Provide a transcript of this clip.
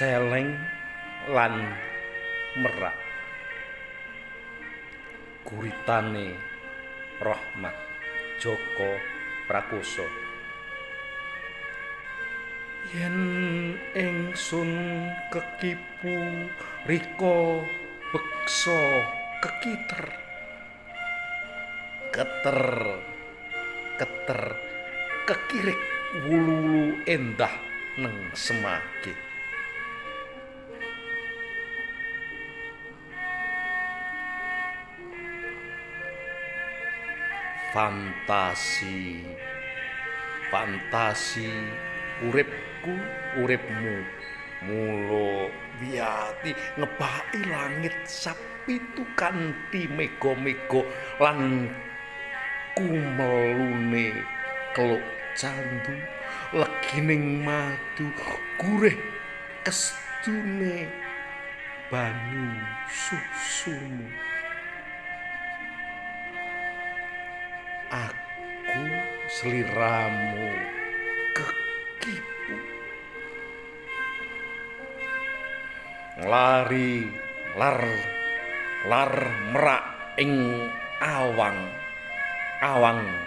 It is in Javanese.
celeng lan merak guritane Rahmat Joko Prakoso yen ingsun kekipu rika beksa kekiter keter keter kekirik wulu endah neng semake fantasi fantasi uripku uripmu mulo wiyati ngebaki langit sapitu kanthi mega-mega lan kumelune keluk candu legining madu gurih kestune banyu susumu aku sliramu kekipu lari lar merak ing awang awangmu